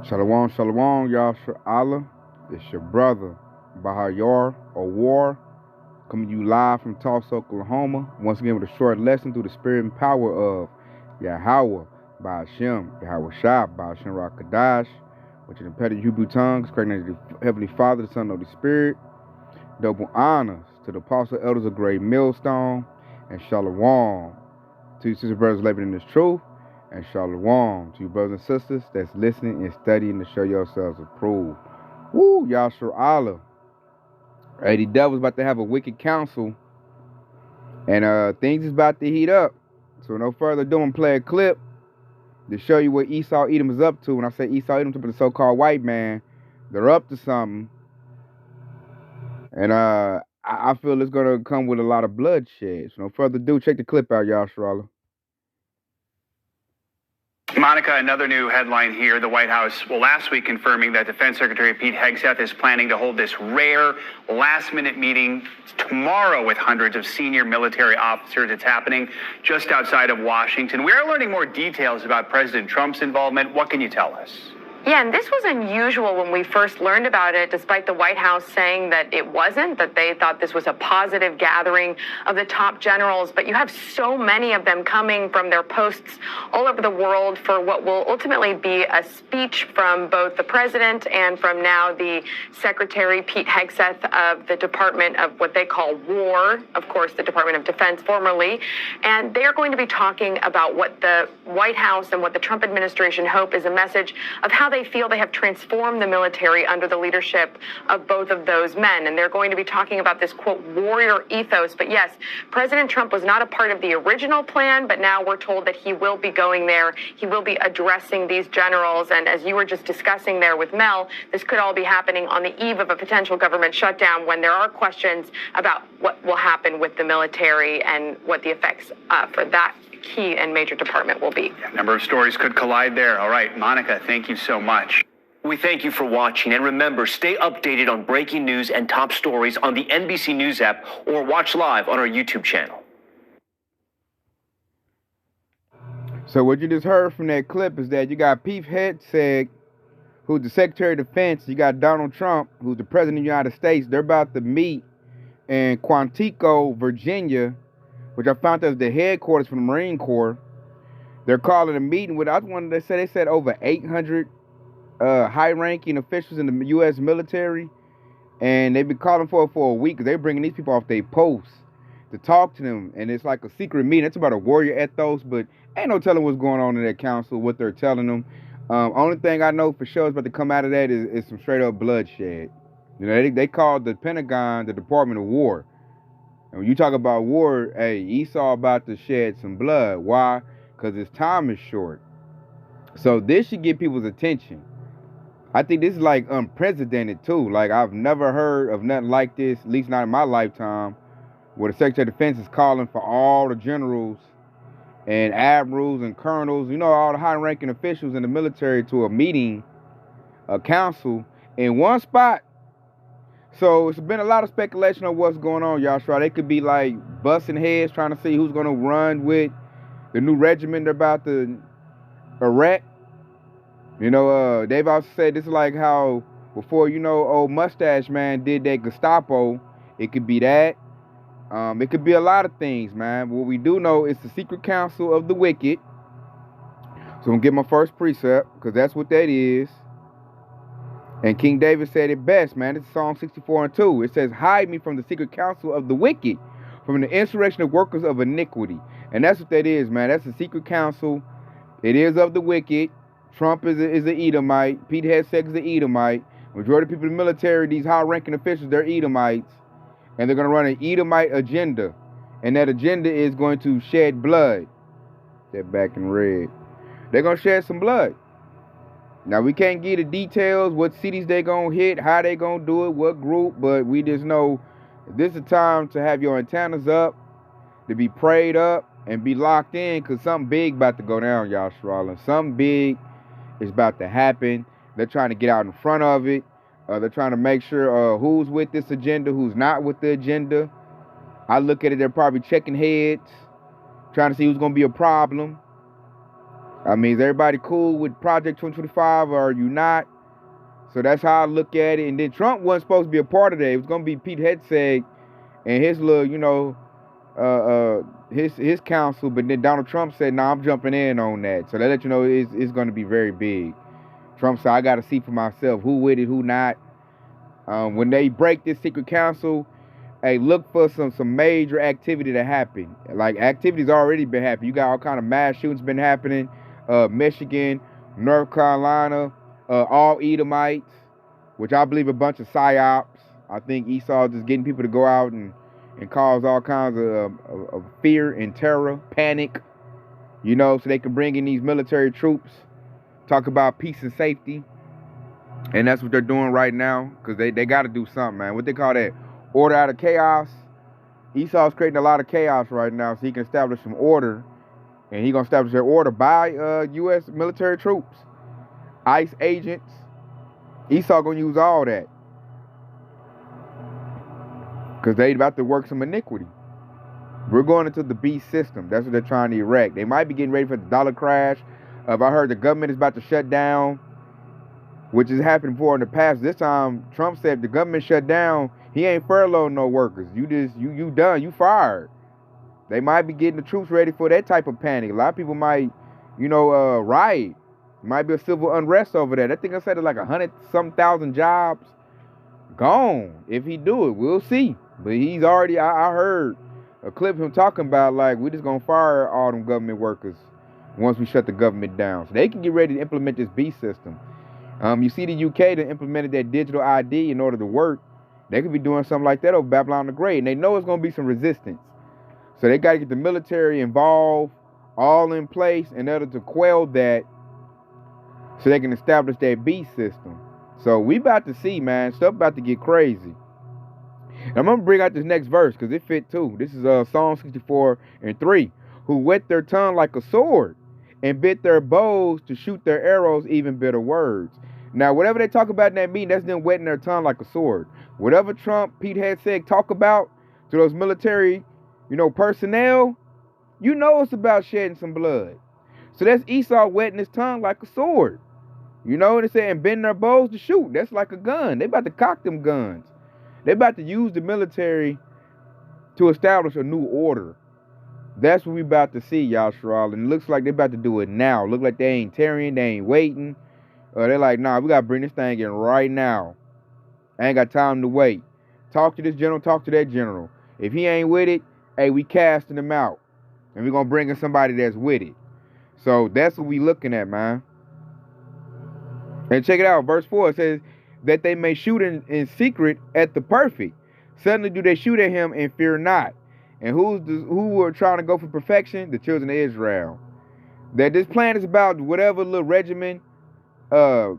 Shalom, shalom, Yasha Allah. It's your brother, Bahayar or War, coming to you live from Tulsa, Oklahoma. Once again with a short lesson through the spirit and power of Yahweh, Ba'ashem, Yahweh Shah, Ba'ashem Rakadash, which in the petty Hebrew tongues, created the Heavenly Father, the Son, of the Spirit. Double honors to the apostle elders of Great Millstone, and shalom to you sisters and brothers living in this truth. And shalom to you brothers and sisters that's listening and studying to show yourselves approved. Woo, Yasha Allah. Hey, the devil's about to have a wicked council. And things is about to heat up. So no further ado, I'm play a clip to show you what Esau Edom is up to. When I say Esau Edom, to the so-called white man, they're up to something. And I feel it's gonna come with a lot of bloodshed. So no further ado, check the clip out, Yasha Allah. Monica, another new headline here. The White House, last week confirming that Defense Secretary Pete Hegseth is planning to hold this rare last-minute meeting tomorrow with hundreds of senior military officers. It's happening just outside of Washington. We are learning more details about President Trump's involvement. What can you tell us? Yeah, and this was unusual when we first learned about it, despite the White House saying that it wasn't, that they thought this was a positive gathering of the top generals. But you have so many of them coming from their posts all over the world for what will ultimately be a speech from both the president and from now the Secretary Pete Hegseth of the Department of what they call War, of course, the Department of Defense formerly. And they are going to be talking about what the White House and what the Trump administration hope is a message of how they feel they have transformed the military under the leadership of both of those men. And they're going to be talking about this, quote, warrior ethos. But yes, President Trump was not a part of the original plan, but now we're told that he will be going there. He will be addressing these generals. And as you were just discussing there with Mel, this could all be happening on the eve of a potential government shutdown when there are questions about what will happen with the military and what the effects for that key and major department will be. A number of stories could collide there. All right, Monica, thank you so much. We thank you for watching, and remember, stay updated on breaking news and top stories on the NBC News app or watch live on our YouTube channel. So what you just heard from that clip is that you got Pete Hegseth, who's the Secretary of Defense. You got Donald Trump, who's the President of the United States. They're about to meet in Quantico, Virginia, which I found out is the headquarters for the Marine Corps. They're calling a meeting with, they said over 800 high-ranking officials in the U.S. military, and they've been calling for it for a week because they're bringing these people off their posts to talk to them, and it's like a secret meeting. It's about a warrior ethos, but ain't no telling what's going on in that council, what they're telling them. Only thing I know for sure is about to come out of that is some straight-up bloodshed. You know, they called the Pentagon the Department of War. And when you talk about war, hey, Esau about to shed some blood. Why? Because his time is short. So this should get people's attention. I think this is like unprecedented too. Like I've never heard of nothing like this, at least not in my lifetime, where the Secretary of Defense is calling for all the generals and admirals and colonels, you know, all the high-ranking officials in the military to a meeting, a council, in one spot. So it's been a lot of speculation on what's going on, Yashua. They could be like busting heads trying to see who's going to run with the new regiment they're about to erect. You know, they've also said this is like how before, you know, old Mustache Man did that Gestapo. It could be that. It could be a lot of things, man. What we do know is the secret council of the wicked. So I'm going to get my first precept because that's what that is. And King David said it best, man. It's Psalm 64:2. It says, hide me from the secret counsel of the wicked, from the insurrection of workers of iniquity. And that's what that is, man. That's the secret council. It is of the wicked. Trump is an Edomite. Pete Hegseth is an Edomite. Majority of people in the military, these high-ranking officials, they're Edomites. And they're going to run an Edomite agenda. And that agenda is going to shed blood. That back in red. They're going to shed some blood. Now, we can't get the details, what cities they going to hit, how they going to do it, what group, but we just know this is a time to have your antennas up, to be prayed up, and be locked in, because something big about to go down, Yashua. Something big is about to happen. They're trying to get out in front of it. They're trying to make sure who's with this agenda, who's not with the agenda. I look at it, they're probably checking heads, trying to see who's going to be a problem. I mean, is everybody cool with Project 2025 or are you not? So that's how I look at it. And then Trump wasn't supposed to be a part of that. It was going to be Pete Hegseth and his little, his council. But then Donald Trump said, "No, I'm jumping in on that." So that let you know it's going to be very big. Trump said, "I got to see for myself who with it, who not." When they break this secret council, hey, look for some major activity to happen. Like, activity's already been happening. You got all kind of mass shootings been happening. Michigan, North Carolina, all eDUMBites, which I believe a bunch of psyops. I think Esau just getting people to go out and cause all kinds of fear and terror, panic, so they can bring in these military troops, talk about peace and safety. And that's what they're doing right now, because they got to do something, man. What they call that? Order out of chaos. Esau's creating a lot of chaos right now so he can establish some order. And he's going to establish their order by U.S. military troops, ICE agents. Esau going to use all that, because they about to work some iniquity. We're going into the beast system. That's what they're trying to erect. They might be getting ready for the dollar crash. I heard the government is about to shut down, which has happened before in the past. This time, Trump said if the government shut down, he ain't furloughed no workers. You done. You fired. They might be getting the troops ready for that type of panic. A lot of people might, riot. Might be a civil unrest over that. I think I said it's like 100-some thousand jobs gone if he do it. We'll see. But he's already, I heard a clip of him talking about, like, we're just going to fire all them government workers once we shut the government down. So they can get ready to implement this beast system. You see the UK that implemented that digital ID in order to work. They could be doing something like that over Babylon the Great. And they know it's going to be some resistance. So they got to get the military involved, all in place, in order to quell that, so they can establish that beast system. So we about to see, man. Stuff about to get crazy. And I'm going to bring out this next verse because it fit too. This is Psalm 64:3. Who wet their tongue like a sword and bit their bows to shoot their arrows, even bitter words. Now, whatever they talk about in that meeting, that's them wetting their tongue like a sword. Whatever Trump, Pete Hegseth talk about to those military, personnel, it's about shedding some blood. So that's Esau wetting his tongue like a sword. They say, and bend their bows to shoot. That's like a gun. They about to cock them guns. They about to use the military to establish a new order. That's what we about to see, Yashral. And it looks like they about to do it now. Look like they ain't tarrying, they ain't waiting. They're like, nah, we got to bring this thing in right now. I ain't got time to wait. Talk to this general, talk to that general. If he ain't with it, hey, we casting him out. And we're going to bring in somebody that's with it. So that's what we looking at, man. And check it out. Verse 4, it says, that they may shoot in secret at the perfect. Suddenly do they shoot at him and fear not. And who are trying to go for perfection? The children of Israel. That this plan is about whatever little regimen, part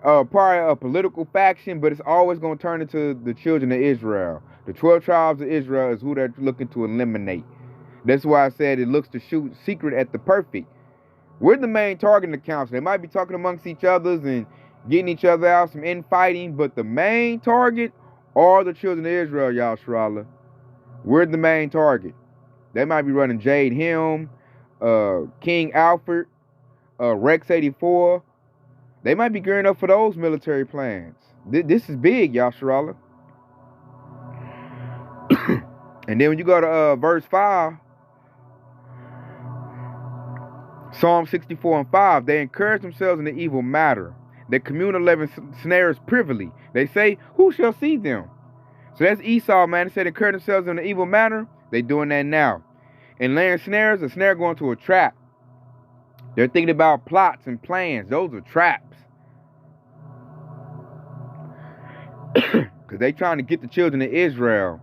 of a political faction, but it's always going to turn into the children of Israel. The 12 tribes of Israel is who they're looking to eliminate. That's why I said it looks to shoot secret at the perfect. We're the main target of the council. They might be talking amongst each other and getting each other out, some infighting, but the main target are the children of Israel, Yashral. We're the main target. They might be running Jade Helm, King Alfred, Rex 84. They might be gearing up for those military plans. This is big, Yashral. And then when you go to verse 5, Psalm 64:5, they encourage themselves in the evil matter. They commune 11 snares privily. They say, who shall see them? So that's Esau, man. They said encourage themselves in the evil manner. They doing that now. And laying snares, a snare going to a trap. They're thinking about plots and plans. Those are traps. Because they trying to get the children of Israel.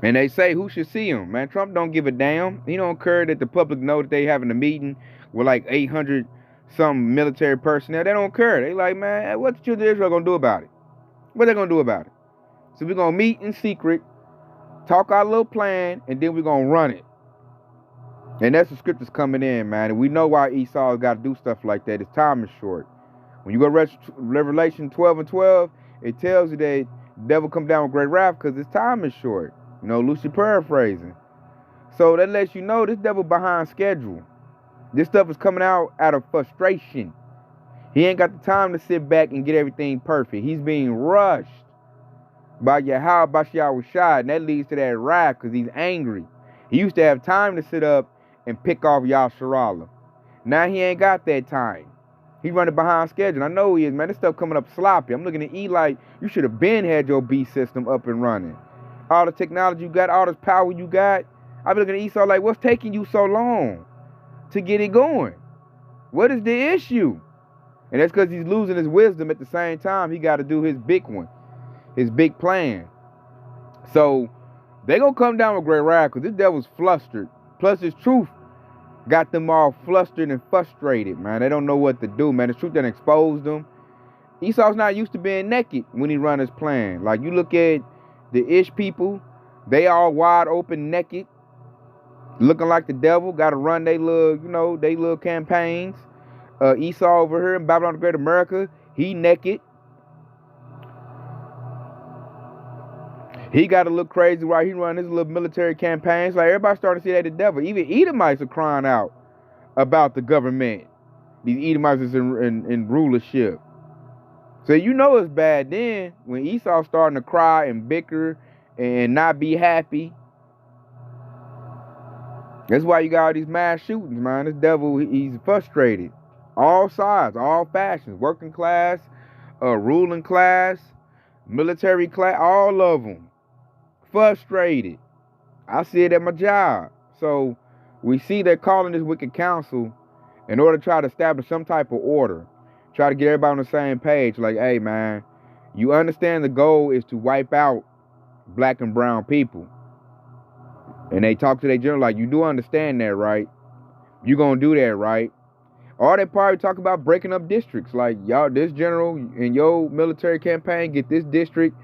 And they say, who should see them? Man, Trump don't give a damn. He don't care that the public know that they having a meeting with like 800 some military personnel. They don't care. They like, man, what the children of Israel going to do about it? What they going to do about it? So we're going to meet in secret, talk our little plan, and then we're going to run it. And that's the scriptures coming in, man. And we know why Esau got to do stuff like that. His time is short. When you go to Revelation 12:12, it tells you that the devil come down with great wrath because his time is short. Loosely paraphrasing. So that lets you know this devil behind schedule. This stuff is coming out of frustration. He ain't got the time to sit back and get everything perfect. He's being rushed by Yahweh, and that leads to that wrath because he's angry. He used to have time to sit up and pick off Yasharallah. Now he ain't got that time. He's running behind schedule. I know he is, man. This stuff coming up sloppy. I'm looking at E like, you should have been had your B system up and running. All the technology you got, all this power you got. I be looking at Esau like, what's taking you so long to get it going? What is the issue? And that's because he's losing his wisdom at the same time. He got to do his big one, his big plan. So they going to come down with great wrath because this devil's flustered. Plus his truth got them all flustered and frustrated, man. They don't know what to do, man. The truth done exposed them. Esau's not used to being naked when he run his plan. Like, you look at the Ish people, they all wide open naked, looking like the devil, got to run they little campaigns. Esau over here in Babylon the Great America, he naked. He got to look crazy while he run his little military campaigns. Like, everybody starting to see that the devil. Even Edomites are crying out about the government. These Edomites is in rulership. So you know it's bad then when Esau's starting to cry and bicker and not be happy. That's why you got all these mass shootings, man. This devil, he's frustrated. All sides, all fashions, working class, ruling class, military class, all of them. Frustrated. I see it at my job. So we see they're calling this wicked council in order to try to establish some type of order. Try to get everybody on the same page. Like, hey, man, you understand the goal is to wipe out black and brown people. And they talk to their general like, you do understand that, right? You gonna do that, right? Or they probably talk about breaking up districts. Like, y'all, this general in your military campaign get this district.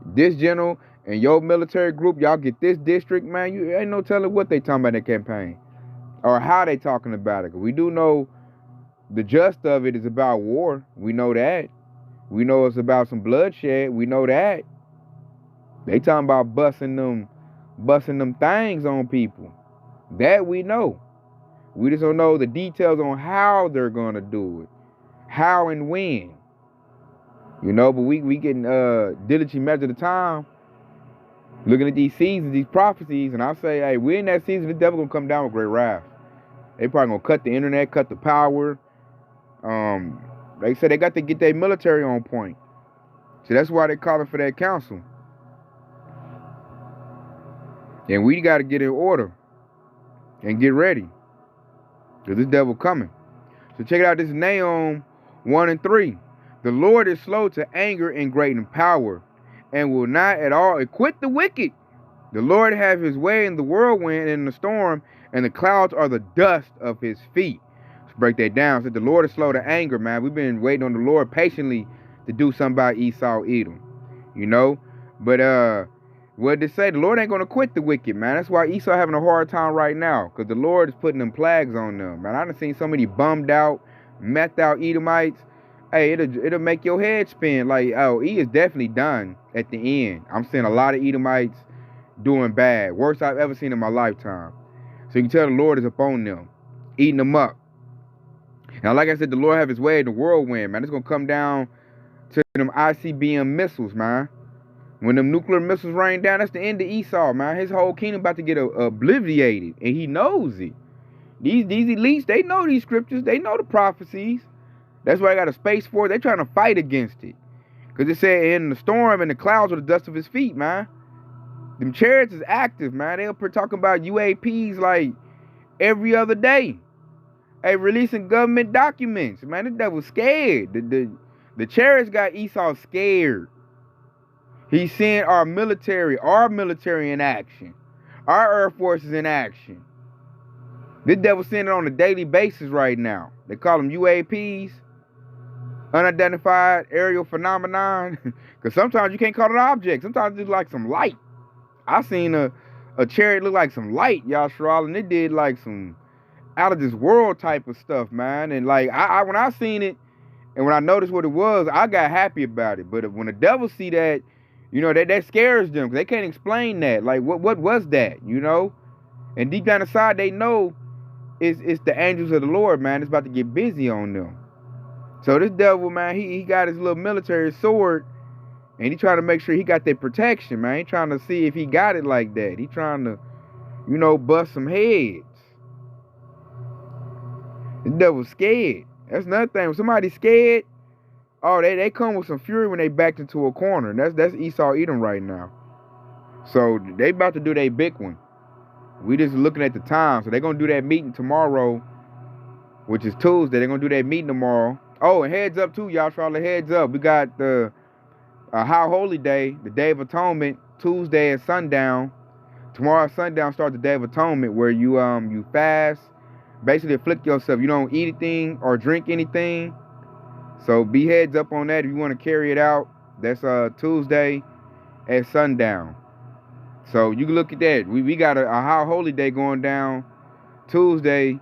This general and your military group, y'all get this district. Man, you ain't no telling what they talking about in that campaign. Or how they talking about it. We do know the gist of it is about war. We know that. We know it's about some bloodshed. We know that. They talking about busting them things on people. That we know. We just don't know the details on how they're gonna do it. How and when. You know, but we getting diligently measure the time. Looking at these seasons, these prophecies, and I say, hey, we're in that season, the devil gonna come down with great wrath. They probably gonna cut the internet, cut the power. They said they got to get their military on point. So that's why they're calling for that council. And we got to get in order and get ready. Because this devil coming. So check it out. This is Nahum 1:3. The Lord is slow to anger and great in power, and will not at all acquit the wicked. The Lord have his way in the whirlwind and in the storm, and the clouds are the dust of his feet. Let's break that down. So the Lord is slow to anger, man. We've been waiting on the Lord patiently to do something about Esau, Edom. You know? But what did it say? The Lord ain't going to quit the wicked, man. That's why Esau having a hard time right now, because the Lord is putting them plagues on them, man. I done seen so many bummed out, methed out Edomites. Hey, it'll make your head spin. Like, oh, he is definitely done at the end. I'm seeing a lot of Edomites doing bad. Worst I've ever seen in my lifetime. So you can tell the Lord is upon them, eating them up. Now, like I said, the Lord have his way in the whirlwind, man. It's going to come down to them ICBM missiles, man. When them nuclear missiles rain down, that's the end of Esau, man. His whole kingdom about to get obliterated, and he knows it. These elites, they know these scriptures. They know the prophecies. That's why I got a space force. They trying to fight against it. Because it said in the storm and the clouds are the dust of his feet, man. Them chariots is active, man. They up here talking about UAPs like every other day. Hey, releasing government documents. Man, the devil's scared. The chariots got Esau scared. He's seeing our military in action. Our Air Force is in action. This devil's seeing it on a daily basis right now. They call them UAPs. Unidentified aerial phenomenon. Because sometimes you can't call it an object. Sometimes it's like some light. I seen a chariot look like some light, y'all, and it did like some out of this world type of stuff, man. And like I when I seen it and when I noticed what it was, I got happy about it. But when the devil see that, you know, that scares them because they can't explain that. Like what was that, you know? And deep down inside they know it's the angels of the Lord, man. It's about to get busy on them. So this devil, man, he got his little military sword, and he trying to make sure he got that protection, man. He trying to see if he got it like that. He trying to, bust some heads. The devil's scared. That's another thing. When somebody's scared, oh, they come with some fury when they backed into a corner. That's Esau Edom right now. So they about to do their big one. We just looking at the time. So they're going to do that meeting tomorrow, which is Tuesday. They're going to do that meeting tomorrow. Oh, and heads up too, y'all. Charlotte, heads up. We got the High Holy Day, the Day of Atonement, Tuesday at sundown. Tomorrow at sundown starts the Day of Atonement, where you fast, basically afflict yourself. You don't eat anything or drink anything. So be heads up on that if you want to carry it out. That's Tuesday at sundown. So you can look at that. We got a High Holy Day going down Tuesday,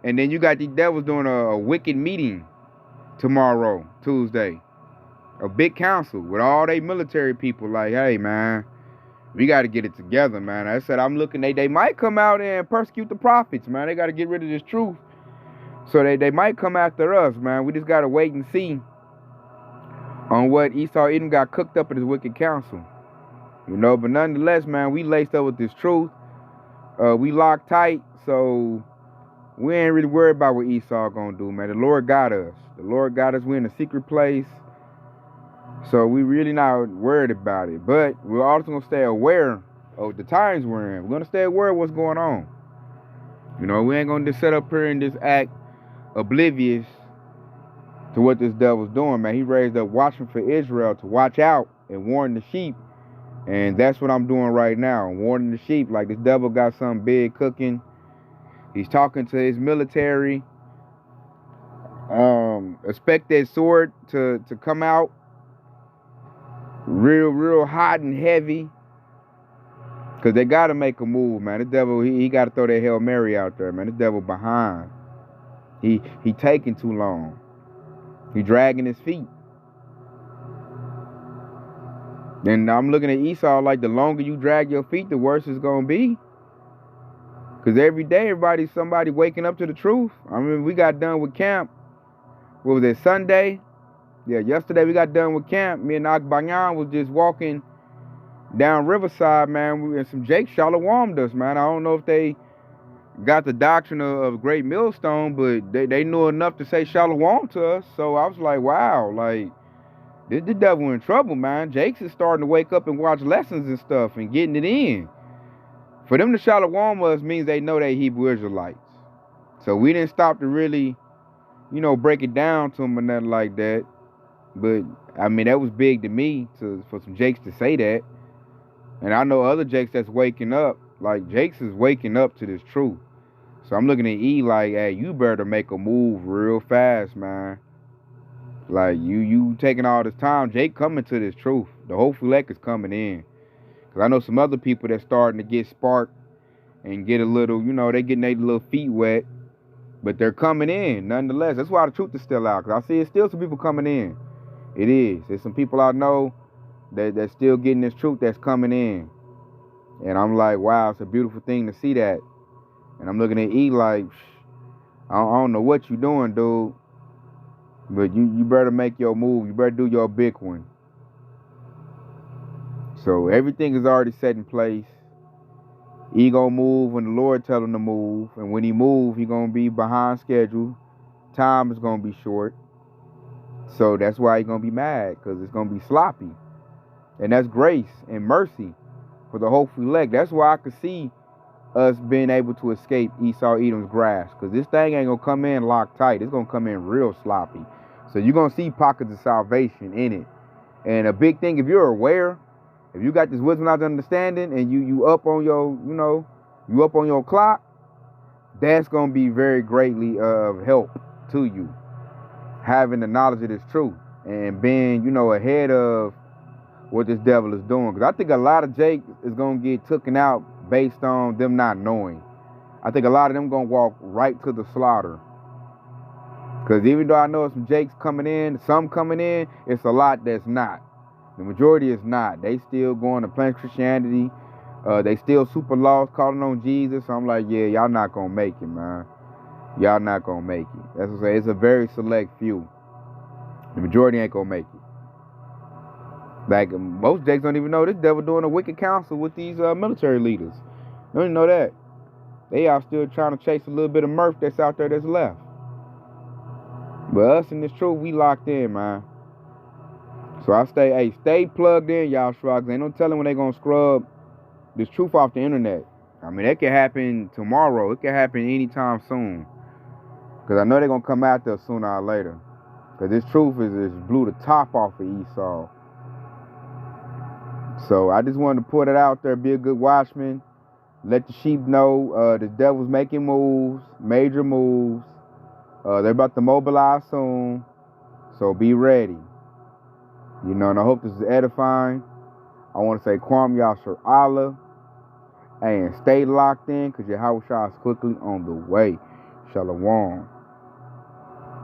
and then you got these devils doing a wicked meeting tomorrow, Tuesday. A big council with all they military people. Like, hey, man, we got to get it together, man. I said, I'm looking, they might come out and persecute the prophets, man. They got to get rid of this truth. So they might come after us, man. We just got to wait and see on what Esau Edom got cooked up at his wicked council. But nonetheless, man, we laced up with this truth. We locked tight, so we ain't really worried about what Esau gonna do, man. The Lord got us. The Lord got us. We're in a secret place. So we really not worried about it. But we're also gonna stay aware of the times we're in. We're gonna stay aware of what's going on. We ain't gonna just sit up here and just act oblivious to what this devil's doing, man. He raised up watchmen for Israel to watch out and warn the sheep. And that's what I'm doing right now. I'm warning the sheep. Like, this devil got something big cooking. He's talking to his military. Expect that sword to come out real hot and heavy. Because they got to make a move, man. The devil, he got to throw that Hail Mary out there, man. The devil behind. He taking too long. He dragging his feet. And I'm looking at Esau like the longer you drag your feet, the worse it's going to be. Because every day, somebody waking up to the truth. I mean, we got done with camp. What was it, Sunday? Yeah, yesterday we got done with camp. Me and Akbanyan was just walking down Riverside, man. And some Jake shalom us, man. I don't know if they got the doctrine of Great Millstone, but they knew enough to say shalom to us. So I was like, wow, like, the devil in trouble, man. Jake's is starting to wake up and watch lessons and stuff and getting it in. For them to shalom us means they know they Hebrew Israelites. So we didn't stop to really, break it down to them or nothing like that. But, I mean, that was big to me for some Jakes to say that. And I know other Jakes that's waking up. Like, Jakes is waking up to this truth. So I'm looking at E like, hey, you better make a move real fast, man. Like, you taking all this time. Jake coming to this truth. The whole Fulek is coming in. Because I know some other people that's starting to get sparked and get a little, they getting their little feet wet. But they're coming in, nonetheless. That's why the truth is still out. Because I see it's still some people coming in. It is. There's some people I know that's still getting this truth that's coming in. And I'm like, wow, it's a beautiful thing to see that. And I'm looking at E like, I don't know what you're doing, dude. But you better make your move. You better do your big one. So everything is already set in place. He gonna move when the Lord tell him to move. And when he move, he gonna be behind schedule. Time is gonna be short. So that's why he gonna be mad. Because it's gonna be sloppy. And that's grace and mercy for the whole Fulek. That's why I could see us being able to escape Esau Edom's grasp. Because this thing ain't gonna come in locked tight. It's gonna come in real sloppy. So you're going to see pockets of salvation in it. And a big thing, if you're aware, if you got this wisdom, knowledge, understanding, and you up on your, you up on your clock, that's going to be very greatly of help to you. Having the knowledge of this truth and being, ahead of what this devil is doing. Because I think a lot of Jake is going to get taken out based on them not knowing. I think a lot of them going to walk right to the slaughter. Because even though I know some Jakes coming in, some coming in, it's a lot that's not. The majority is not. They still going to plain Christianity. They still super lost, calling on Jesus. So I'm like, yeah, y'all not going to make it, man. y'all not gonna make it. That's what I say. It's a very select few. The majority ain't gonna make it. Like, most Jakes don't even know this devil doing a wicked counsel with these military leaders. They don't even know that. They are still trying to chase a little bit of mirth that's out there that's left. But us in this truth, we locked in, man. So I stay plugged in, y'all, Shrugs. Ain't no telling when they gonna scrub this truth off the internet. I mean, that could happen tomorrow. It could happen anytime soon. Because I know they're gonna come after us sooner or later. Because this truth is blew the top off of Esau. So I just wanted to put it out there, be a good watchman. Let the sheep know the devil's making moves, major moves. They're about to mobilize soon. So be ready. You know, and I hope this is edifying. I want to say Kwam Yashar Allah. And stay locked in because Yahweh Shah is quickly on the way. Shalom.